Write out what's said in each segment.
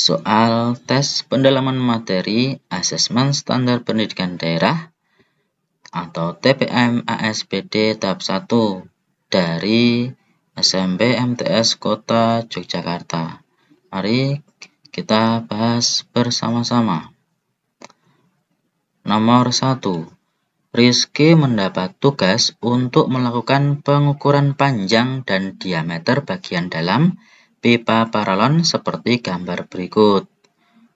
Soal tes pendalaman materi Asesmen Standar Pendidikan Daerah atau TPM ASPD tahap 1 dari SMP MTS Kota Yogyakarta. Mari kita bahas bersama-sama. Nomor 1. Rizky mendapat tugas untuk melakukan pengukuran panjang dan diameter bagian dalam pipa paralon seperti gambar berikut.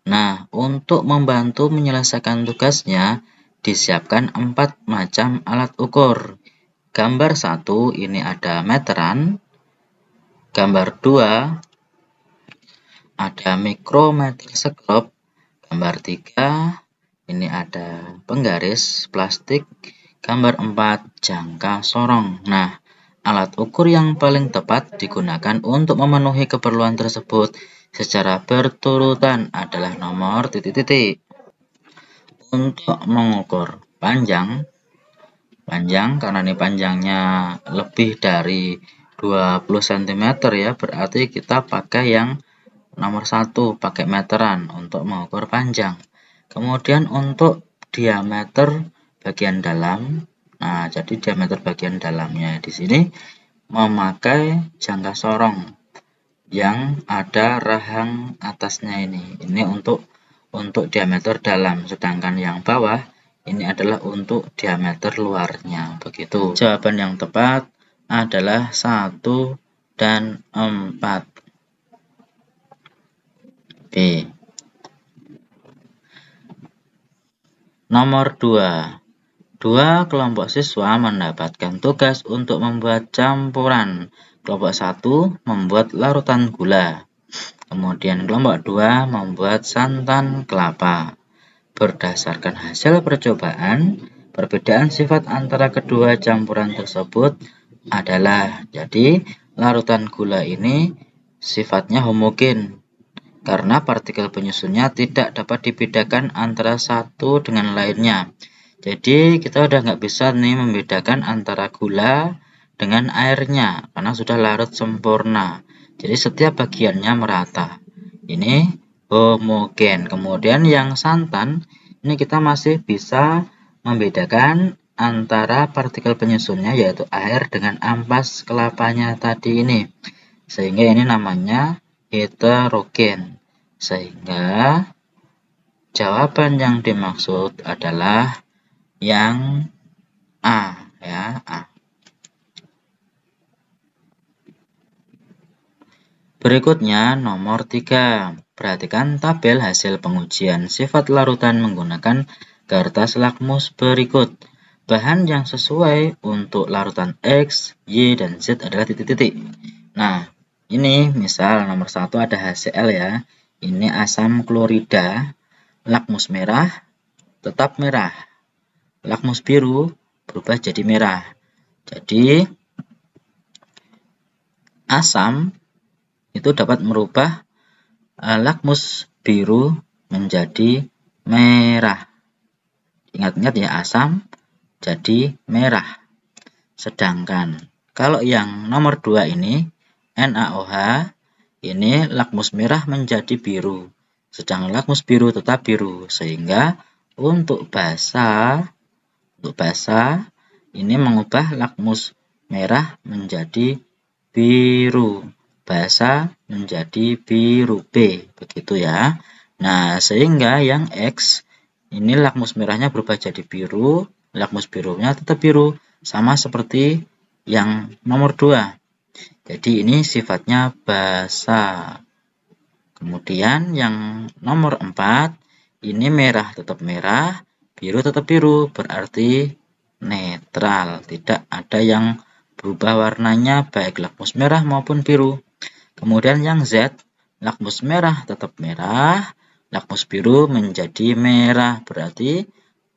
Nah, untuk membantu menyelesaikan tugasnya, disiapkan 4 macam alat ukur. Gambar 1 ini ada meteran. Gambar 2 ada mikrometer sekop. Gambar 3 ini ada penggaris plastik. Gambar 4 jangka sorong. Nah, alat ukur yang paling tepat digunakan untuk memenuhi keperluan tersebut secara berturutan adalah nomor titik-titik. Untuk mengukur panjang karena ini panjangnya lebih dari 20 cm ya, berarti kita pakai yang nomor 1, pakai meteran untuk mengukur panjang. Kemudian untuk diameter bagian dalam, nah jadi diameter bagian dalamnya di sini memakai jangka sorong yang ada rahang atasnya ini. Ini untuk diameter dalam, sedangkan yang bawah ini adalah untuk diameter luarnya. Begitu. Jawaban yang tepat adalah 1 dan 4. B. Nomor 2. Dua kelompok siswa mendapatkan tugas untuk membuat campuran. Kelompok 1 membuat larutan gula. Kemudian kelompok 2 membuat santan kelapa. Berdasarkan hasil percobaan, perbedaan sifat antara kedua campuran tersebut adalah, jadi larutan gula ini sifatnya homogen karena partikel penyusunnya tidak dapat dibedakan antara satu dengan lainnya. Jadi kita udah nggak bisa nih membedakan antara gula dengan airnya karena sudah larut sempurna. Jadi setiap bagiannya merata. Ini homogen. Kemudian yang santan ini kita masih bisa membedakan antara partikel penyusunnya yaitu air dengan ampas kelapanya tadi ini. Sehingga ini namanya heterogen. Sehingga jawaban yang dimaksud adalah yang A ya, A. Berikutnya nomor 3. Perhatikan tabel hasil pengujian sifat larutan menggunakan kertas lakmus berikut. Bahan yang sesuai untuk larutan X, Y, dan Z adalah titik-titik. Nah, ini misal nomor 1 ada HCl ya. Ini asam klorida. Lakmus merah tetap merah. Lakmus biru berubah jadi merah. Jadi asam itu dapat merubah lakmus biru menjadi merah. Ingat-ingat ya, asam jadi merah. Sedangkan kalau yang nomor 2 ini NaOH, ini lakmus merah menjadi biru. Sedangkan lakmus biru tetap biru. Sehingga untuk basa ini mengubah lakmus merah menjadi biru. Basa menjadi biru B, begitu ya. Nah, sehingga yang X ini lakmus merahnya berubah jadi biru, lakmus birunya tetap biru, sama seperti yang nomor 2. Jadi ini sifatnya basa. Kemudian yang nomor 4, ini merah tetap merah, biru tetap biru, berarti netral. Tidak ada yang berubah warnanya baik lakmus merah maupun biru. Kemudian yang Z, lakmus merah tetap merah, lakmus biru menjadi merah, berarti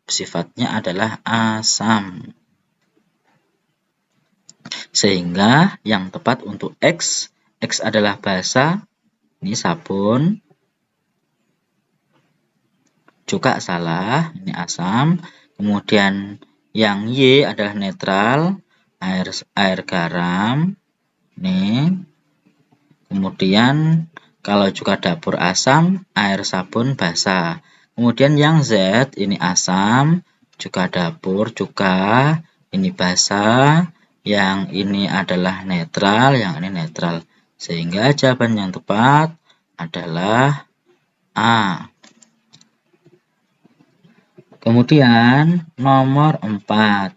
sifatnya adalah asam. Sehingga yang tepat untuk X adalah basa, ini sabun. Juga salah, ini asam. Kemudian yang Y adalah netral, air garam. Nih. Kemudian Kalau cuka dapur asam, air sabun basa. Kemudian yang Z ini asam, cuka dapur, cuka, ini basa, yang ini adalah netral, yang ini netral. Sehingga jawaban yang tepat adalah A. Kemudian nomor 4.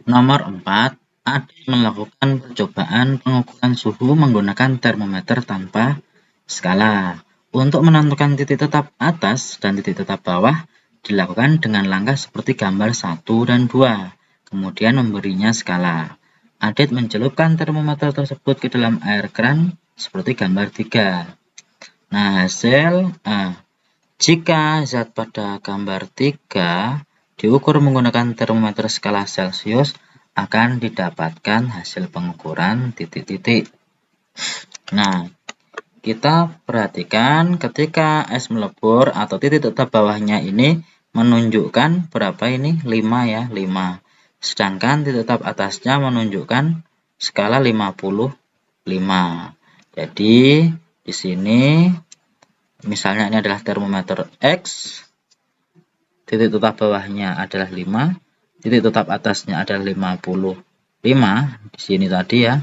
Nomor 4, Adit melakukan percobaan pengukuran suhu menggunakan termometer tanpa skala. Untuk menentukan titik tetap atas dan titik tetap bawah dilakukan dengan langkah seperti gambar 1 dan 2. Kemudian memberinya skala. Adit mencelupkan termometer tersebut ke dalam air keran seperti gambar 3. Nah, hasil jika zat pada gambar 3 diukur menggunakan termometer skala Celcius, akan didapatkan hasil pengukuran titik-titik. Nah, kita perhatikan ketika es melebur atau titik tetap bawahnya ini menunjukkan berapa ini? 5 ya, 5. Sedangkan titik tetap atasnya menunjukkan skala 55. Jadi, di sini misalnya ini adalah termometer X, titik tetap bawahnya adalah 5, titik tetap atasnya adalah 55 di sini tadi ya.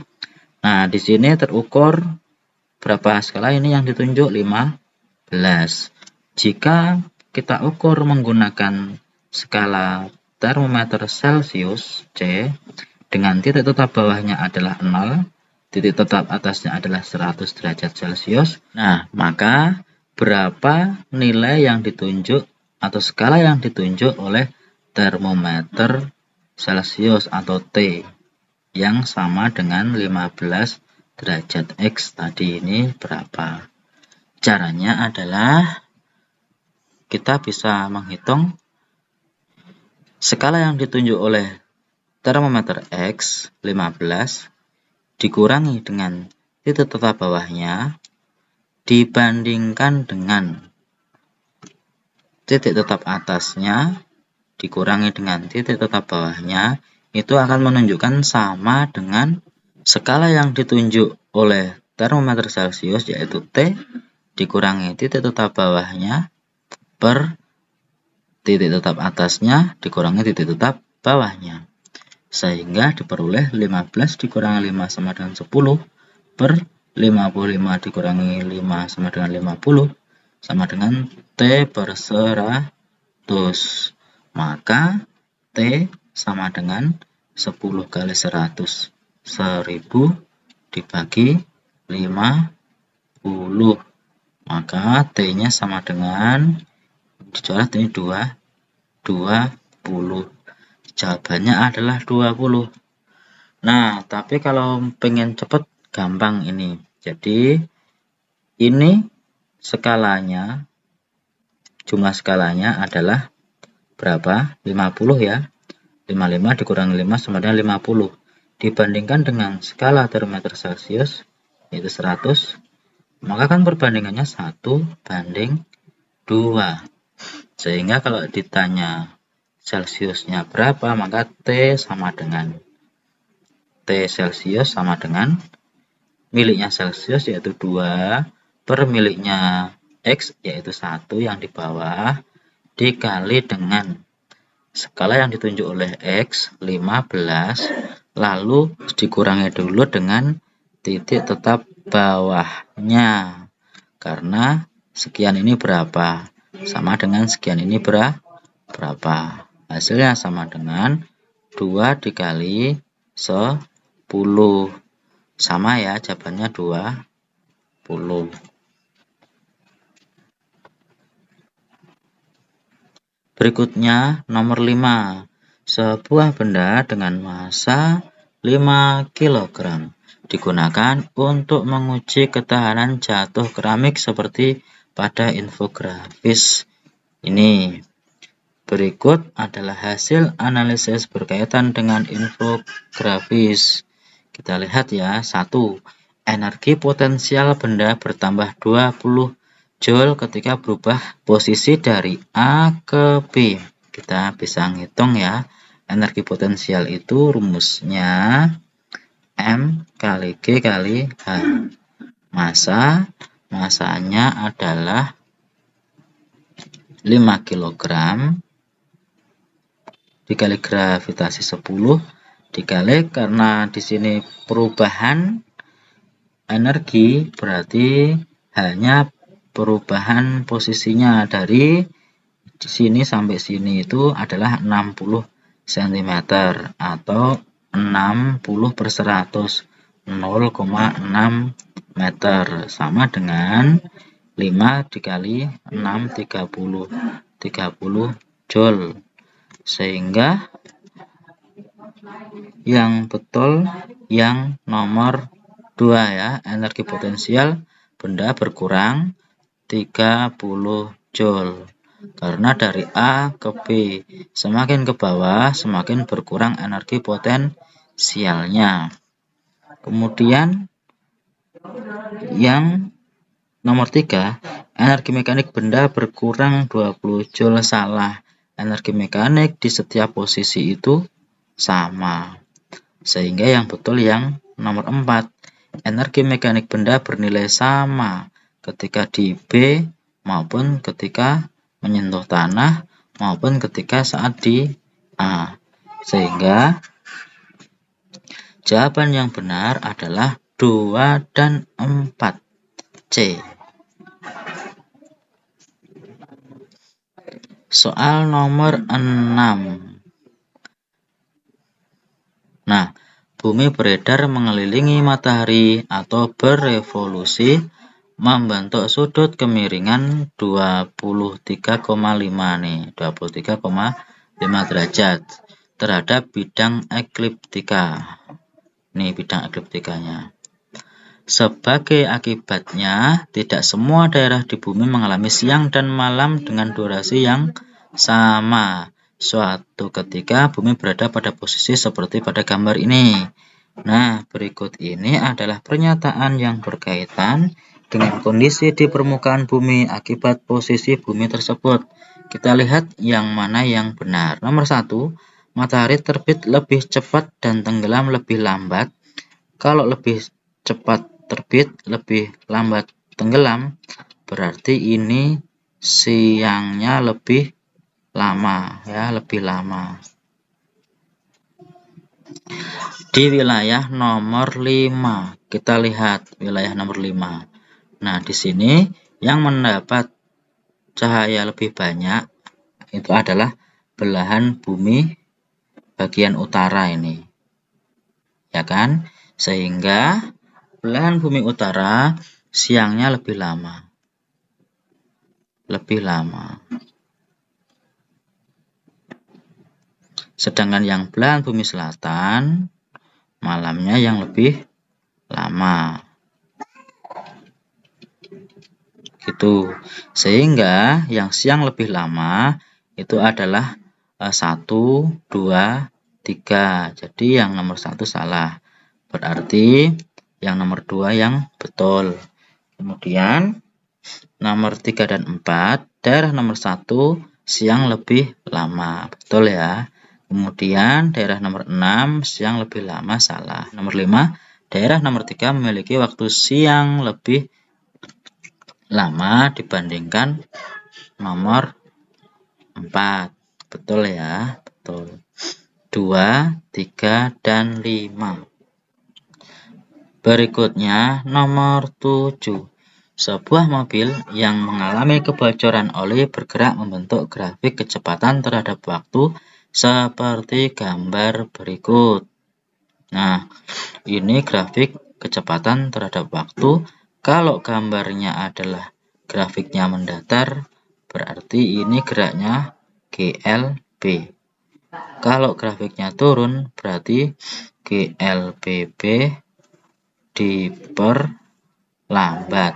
Nah, di sini terukur berapa skala ini yang ditunjuk? 15. Jika kita ukur menggunakan skala termometer Celcius C dengan titik tetap bawahnya adalah 0, titik tetap atasnya adalah 100 derajat Celcius. Nah, maka berapa nilai yang ditunjuk atau skala yang ditunjuk oleh termometer Celcius atau T yang sama dengan 15 derajat X tadi ini berapa? Caranya adalah kita bisa menghitung skala yang ditunjuk oleh termometer X 15 dikurangi dengan titik tetap bawahnya dibandingkan dengan titik tetap atasnya dikurangi dengan titik tetap bawahnya, itu akan menunjukkan sama dengan skala yang ditunjuk oleh termometer Celcius yaitu T dikurangi titik tetap bawahnya per titik tetap atasnya dikurangi titik tetap bawahnya. Sehingga diperoleh 15 dikurangi 5 sama dengan 10 per 55 dikurangi 5 sama dengan 50 sama dengan T per 100. Maka T sama dengan 10 kali 100. 1000 dibagi 50. Maka T-nya sama dengan, dicoret ini 20. Jawabannya adalah 20. Nah, tapi kalau pengen cepat gampang ini. Jadi, ini skalanya, jumlah skalanya adalah berapa? 50 ya. 55 dikurangi 5 sama dengan 50. Dibandingkan dengan skala termometer Celcius, yaitu 100, maka kan perbandingannya 1 banding 2. Sehingga kalau ditanya Celciusnya berapa, maka T sama dengan T Celcius sama dengan miliknya Celcius yaitu 2 per miliknya X yaitu 1 yang di bawah dikali dengan skala yang ditunjuk oleh X 15 lalu dikurangi dulu dengan titik tetap bawahnya karena sekian ini berapa sama dengan sekian ini berapa. Hasilnya sama dengan 2 dikali 10. Sama ya, jawabannya 20. Berikutnya nomor 5. Sebuah benda dengan massa 5 kg digunakan untuk menguji ketahanan jatuh keramik seperti pada infografis ini. Berikut adalah hasil analisis berkaitan dengan infografis. Kita lihat ya, 1. Energi potensial benda bertambah 20 Joule ketika berubah posisi dari A ke B. Kita bisa ngitung ya, energi potensial itu rumusnya M kali G kali H. masanya adalah 5 kg dikali gravitasi 10 dikali, karena di sini perubahan energi berarti hanya perubahan posisinya dari sini sampai sini itu adalah 60 cm atau 60/100, 0,6 meter, sama dengan 5 dikali 6, 30 joule. Sehingga yang betul yang nomor 2 ya, energi potensial benda berkurang 30 joule. Karena dari A ke B, semakin ke bawah semakin berkurang energi potensialnya. Kemudian yang nomor 3, energi mekanik benda berkurang 20 joule. Salah. Energi mekanik di setiap posisi itu sama. Sehingga yang betul yang nomor 4. Energi mekanik benda bernilai sama ketika di B maupun ketika menyentuh tanah maupun ketika saat di A. Sehingga jawaban yang benar adalah 2 dan 4. C. Soal nomor 6. Nah, bumi beredar mengelilingi matahari atau berevolusi membentuk sudut kemiringan 23,5 nih, 23,5 derajat terhadap bidang ekliptika. Nih bidang ekliptikanya. Sebagai akibatnya, tidak semua daerah di bumi mengalami siang dan malam dengan durasi yang sama. Suatu ketika bumi berada pada posisi seperti pada gambar ini. Nah, berikut ini adalah pernyataan yang berkaitan dengan kondisi di permukaan bumi akibat posisi bumi tersebut. Kita lihat yang mana yang benar. Nomor 1, matahari terbit lebih cepat dan tenggelam lebih lambat. Kalau lebih cepat terbit, lebih lambat tenggelam, berarti ini siangnya lebih lama ya, lebih lama. Di wilayah nomor 5, kita lihat wilayah nomor 5. Nah, di sini yang mendapat cahaya lebih banyak itu adalah belahan bumi bagian utara ini. Ya kan? Sehingga belahan bumi utara siangnya lebih lama. Lebih lama. Sedangkan yang belahan bumi selatan malamnya yang lebih lama. Gitu. Sehingga yang siang lebih lama itu adalah 1, 2, 3. Jadi yang nomor 1 salah. Berarti yang nomor 2 yang betul. Kemudian nomor 3 dan 4, daerah nomor 1 siang lebih lama. Betul ya. Kemudian daerah nomor 6 siang lebih lama, salah. Nomor 5, daerah nomor 3 memiliki waktu siang lebih lama dibandingkan nomor 4. Betul ya, betul. 2, 3, dan 5. Berikutnya nomor 7. Sebuah mobil yang mengalami kebocoran oli bergerak membentuk grafik kecepatan terhadap waktu seperti gambar berikut. Nah, ini grafik kecepatan terhadap waktu. Kalau gambarnya adalah grafiknya mendatar, berarti ini geraknya GLB. Kalau grafiknya turun, berarti GLBB diperlambat.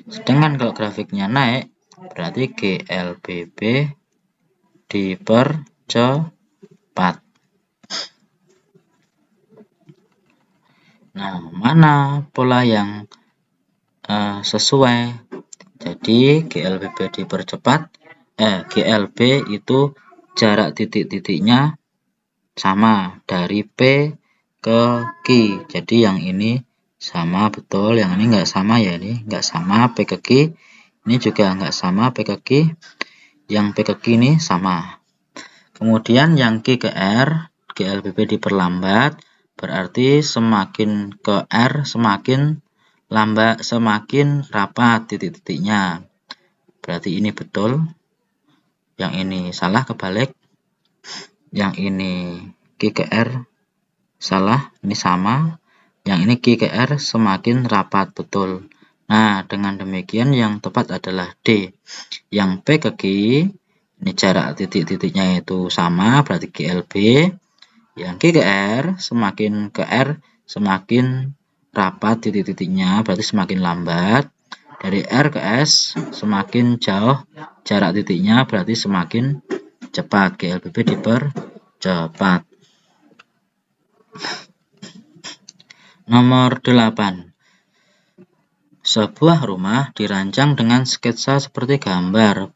Sedangkan kalau grafiknya naik, berarti GLBB dipercepat. Nah, mana pola yang sesuai? Jadi GLBB dipercepat, GLB itu jarak titik-titiknya sama dari P ke Q. Jadi yang ini Sama, betul. Yang ini nggak sama ya, ini nggak sama P ke Q. Ini juga nggak sama P ke Q. Yang P ke Q ini sama. Kemudian yang Q ke R, GLBP diperlambat, berarti semakin ke R semakin lambat, semakin rapat titik-titiknya. Berarti ini betul. Yang ini salah, kebalik. Yang ini Q ke R salah, ini sama. Yang ini Q ke R semakin rapat, betul. Nah, dengan demikian yang tepat adalah D. Yang P ke Q, ini jarak titik-titiknya itu sama, berarti GLB. Yang Q ke R, semakin ke R semakin rapat titik-titiknya, berarti semakin lambat. Dari R ke S, semakin jauh jarak titiknya, berarti semakin cepat. GLBP dipercepat. Nomor 8. Sebuah rumah dirancang dengan sketsa seperti gambar.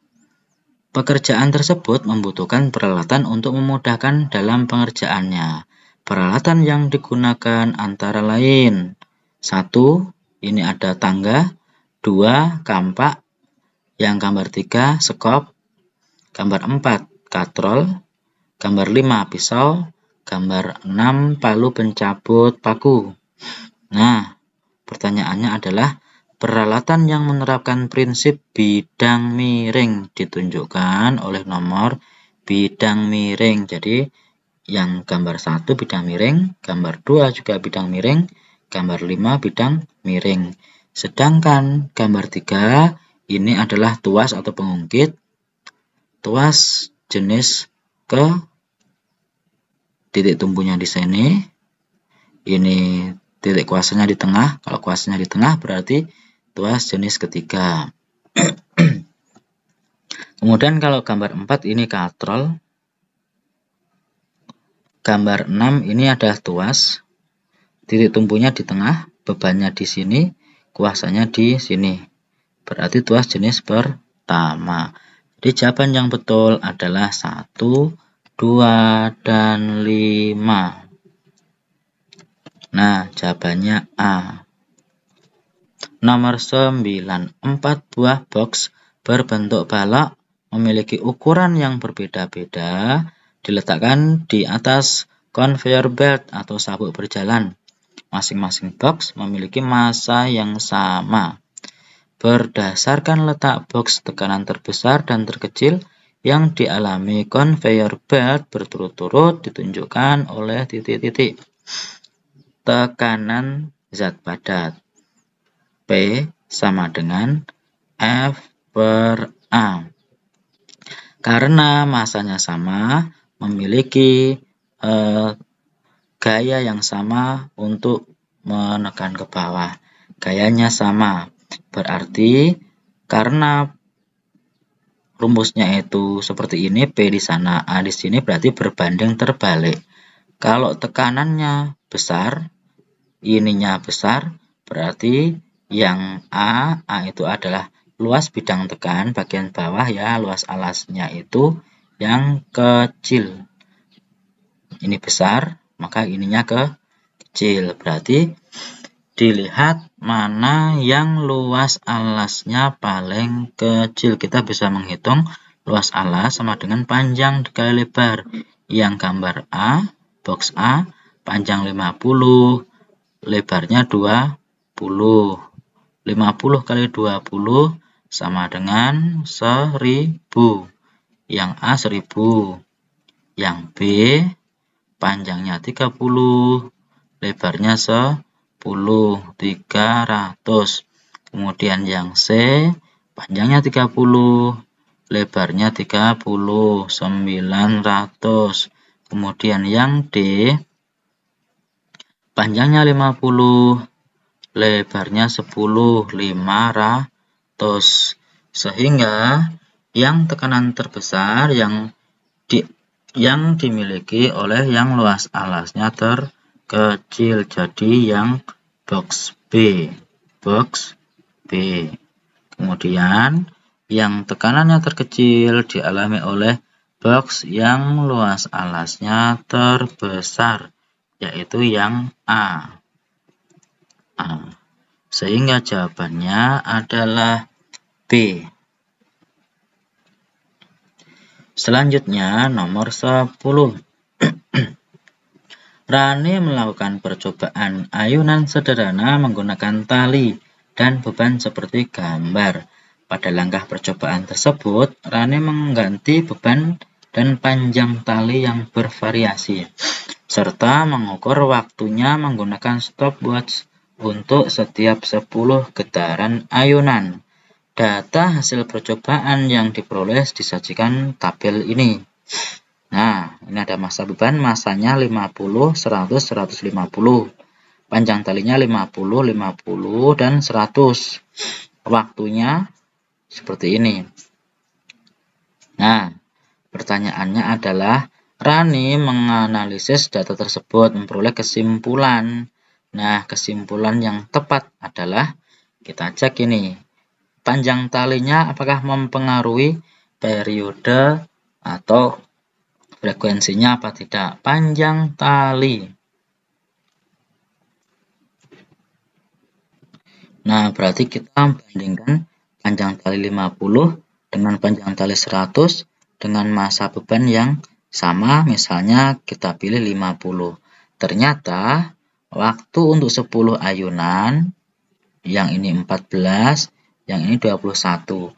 Pekerjaan tersebut membutuhkan peralatan untuk memudahkan dalam pengerjaannya. Peralatan yang digunakan antara lain: 1. Ini ada tangga. 2. Kampak. Yang gambar 3. Sekop. Gambar 4. Katrol. Gambar 5. Pisau. Gambar 6. Palu pencabut paku. Nah, pertanyaannya adalah peralatan yang menerapkan prinsip bidang miring ditunjukkan oleh nomor bidang miring. Jadi yang gambar 1 bidang miring, gambar 2 juga bidang miring, gambar 5 bidang miring. Sedangkan gambar 3 ini adalah tuas atau pengungkit. Tuas jenis ke, titik tumpunya di sini. Ini titik kuasanya di tengah. Kalau kuasanya di tengah berarti tuas jenis ketiga. Kemudian kalau gambar 4 ini katrol. Gambar 6 ini adalah tuas. Titik tumpunya di tengah, bebannya di sini, kuasanya di sini. Berarti tuas jenis pertama. Jadi jawaban yang betul adalah 1, 2, dan 5. Nah, jawabannya A. Nomor 9. 4 buah box berbentuk balok memiliki ukuran yang berbeda-beda diletakkan di atas conveyor belt atau sabuk berjalan. Masing-masing box memiliki massa yang sama. Berdasarkan letak box tekanan terbesar dan terkecil yang dialami conveyor belt berturut-turut ditunjukkan oleh titik-titik. Tekanan zat padat P sama dengan F per A. Karena masanya sama, memiliki gaya yang sama untuk menekan ke bawah. Gayanya sama. Berarti karena rumusnya itu seperti ini, P di sana, A di sini, berarti berbanding terbalik. Kalau tekanannya besar, ininya besar, berarti yang A itu adalah luas bidang tekan bagian bawah ya, luas alasnya itu yang kecil. Ini besar, maka ininya kecil. Berarti dilihat mana yang luas alasnya paling kecil. Kita bisa menghitung luas alas sama dengan panjang dikali lebar. Yang gambar A, box A, panjang 50, lebarnya 20. 50 kali 20 sama dengan 1000. Yang A 1000. Yang B panjangnya 30, lebarnya 10, 300. Kemudian yang C panjangnya 30, lebarnya 30, 900. Kemudian yang D panjangnya 50, lebarnya 10, 500. Sehingga yang tekanan terbesar yang dimiliki oleh yang luas alasnya terkecil. Jadi yang box B. Box B. Kemudian yang tekanannya terkecil dialami oleh box yang luas alasnya terbesar, yaitu yang A. Nah, sehingga jawabannya adalah B. Selanjutnya nomor 10. Rani melakukan percobaan ayunan sederhana menggunakan tali dan beban seperti gambar. Pada langkah percobaan tersebut, Rani mengganti beban dan panjang tali yang bervariasi, serta mengukur waktunya menggunakan stopwatch untuk setiap 10 getaran ayunan. Data hasil percobaan yang diperoleh disajikan tabel ini. Nah, ini ada massa beban, massanya 50, 100, 150. Panjang talinya 50, 50, dan 100. Waktunya seperti ini. Nah, pertanyaannya adalah, Rani menganalisis data tersebut, memperoleh kesimpulan. Nah, kesimpulan yang tepat adalah, kita cek ini. Panjang talinya apakah mempengaruhi periode atau frekuensinya apa tidak? Panjang tali. Nah, berarti kita bandingkan panjang tali 50 dengan panjang tali 100 dengan massa beban yang sama, misalnya kita pilih 50. Ternyata waktu untuk 10 ayunan, yang ini 14, yang ini 21.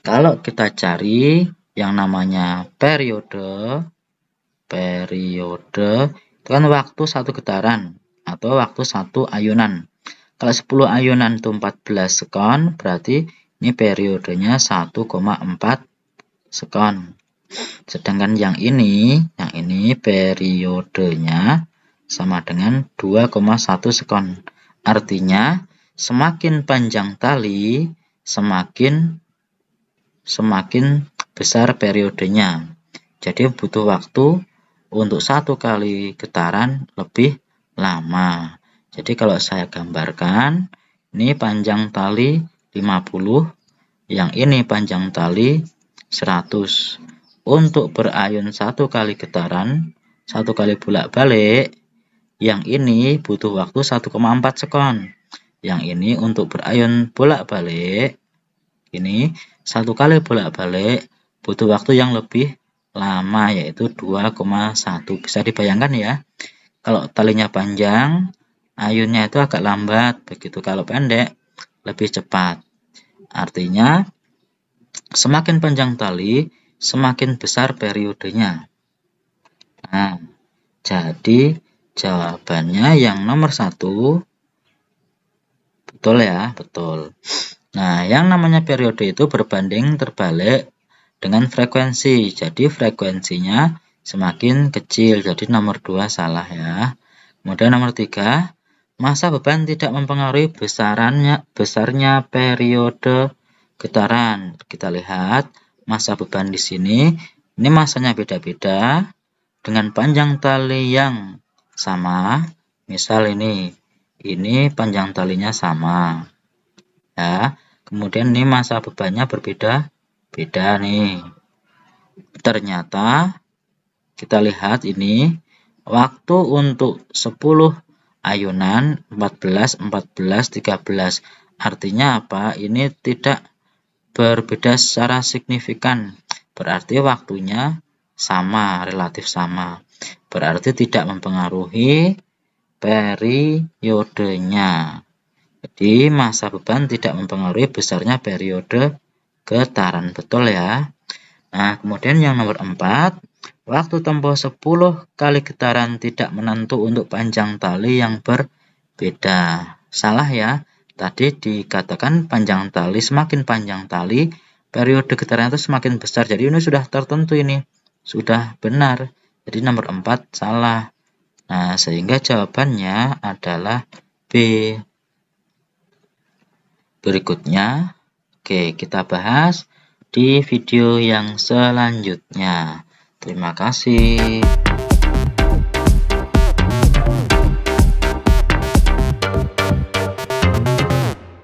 Kalau kita cari yang namanya periode itu kan waktu satu getaran atau waktu satu ayunan. Kalau 10 ayunan itu 14 sekon, berarti ini periodenya 1,4 sekon. Sedangkan yang ini periodenya sama dengan 2,1 sekon. Artinya, semakin panjang tali, semakin besar periodenya. Jadi butuh waktu untuk satu kali getaran lebih lama. Jadi kalau saya gambarkan, ini panjang tali 50, yang ini panjang tali 100. Untuk berayun satu kali getaran, satu kali bolak-balik, yang ini butuh waktu 1,4 sekon. Yang ini untuk berayun bolak-balik, ini satu kali bolak-balik butuh waktu yang lebih lama, yaitu 2,1. Bisa dibayangkan ya, kalau talinya panjang, ayunnya itu agak lambat, begitu kalau pendek lebih cepat. Artinya semakin panjang tali, semakin besar periodenya. Nah, jadi jawabannya yang nomor 1 betul ya, betul. Nah, yang namanya periode itu berbanding terbalik dengan frekuensi. Jadi frekuensinya semakin kecil. Jadi nomor 2 salah ya. Kemudian nomor 3, massa beban tidak mempengaruhi besarnya periode getaran. Kita lihat massa beban di sini. Ini massanya beda-beda dengan panjang tali yang sama. Misal ini panjang talinya sama. Ya, kemudian ini massa bebannya berbeda-beda nih. Ternyata kita lihat ini waktu untuk 10 ayunan 14, 14, 13. Artinya apa? Ini tidak berbeda secara signifikan. Berarti waktunya sama, relatif sama. Berarti tidak mempengaruhi periodenya. Jadi massa beban tidak mempengaruhi besarnya periode getaran. Betul ya? Nah, kemudian yang nomor 4, waktu tempuh 10 kali getaran tidak menentu untuk panjang tali yang berbeda. Salah ya, tadi dikatakan panjang tali, semakin panjang tali, periode getaran itu semakin besar. Jadi ini sudah tertentu ini, sudah benar. Jadi nomor 4 salah. Nah, sehingga jawabannya adalah B. Berikutnya, oke, kita bahas di video yang selanjutnya. Terima kasih.